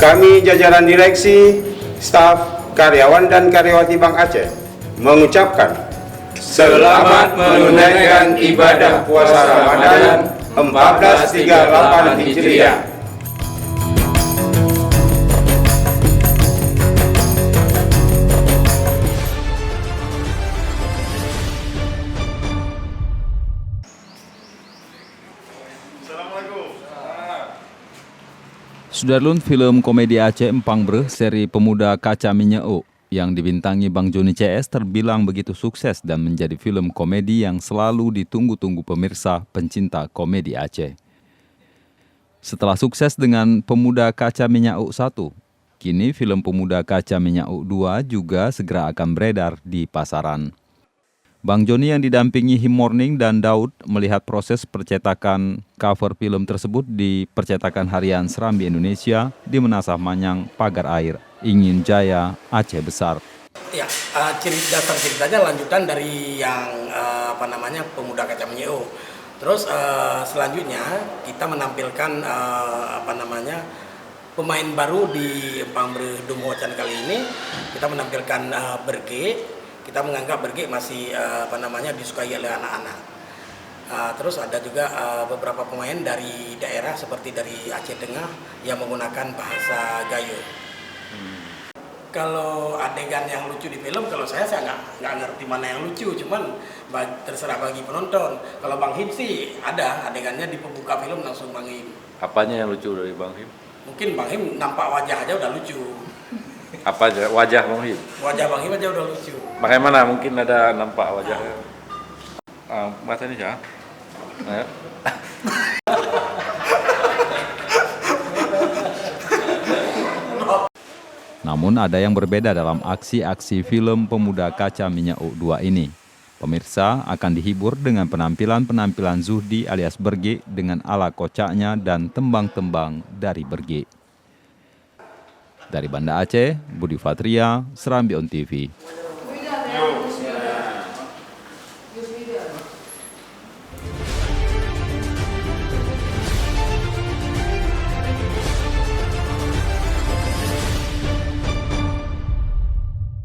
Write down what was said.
Kami jajaran direksi, staf, karyawan dan karyawati Bank Aceh mengucapkan selamat menunaikan ibadah puasa Ramadan 1438 Hijriah. Sudarlun, film komedi Aceh Empang Breh seri Pemuda Kaca Minyak yang dibintangi Bang Joni CS terbilang begitu sukses dan menjadi film komedi yang selalu ditunggu-tunggu pemirsa pencinta komedi Aceh. Setelah sukses dengan Pemuda Kaca Minyak 1, kini film Pemuda Kaca Minyak 2 juga segera akan beredar di pasaran. Bang Joni yang didampingi Him Morning dan Daud melihat proses percetakan cover film tersebut di percetakan harian Serambi Indonesia di Menasah Manyang, Pagar Air, Ingin Jaya, Aceh Besar. Ya, dasar ceritanya lanjutan dari yang Pemuda Kaca Minyak. Terus selanjutnya kita menampilkan pemain baru di Empang Breh Dumhocan kali ini. Kita menampilkan Berge. Kita menganggap Berge masih disukai oleh anak-anak. Terus ada juga beberapa pemain dari daerah seperti dari Aceh Tengah yang menggunakan bahasa Gayo. Kalau adegan yang lucu di film, kalau saya nggak ngerti mana yang lucu, cuman terserah bagi penonton. Kalau Bang Him sih ada adegannya di pembuka film langsung Bang Him. Apanya yang lucu dari Bang Him? Mungkin Bang Him nampak wajah aja udah lucu. Apa aja wajah Bang Him? Wajah Bang Him aja udah lucu. Bagaimana mungkin ada nampak wajahnya? Mata ini ya. Namun ada yang berbeda dalam aksi-aksi film Pemuda Kaca Minyak 2 ini. Pemirsa akan dihibur dengan penampilan-penampilan Zuhdi alias Berge dengan ala kocaknya dan tembang-tembang dari Berge. Dari Banda Aceh, Budi Fatria, Serambi On TV.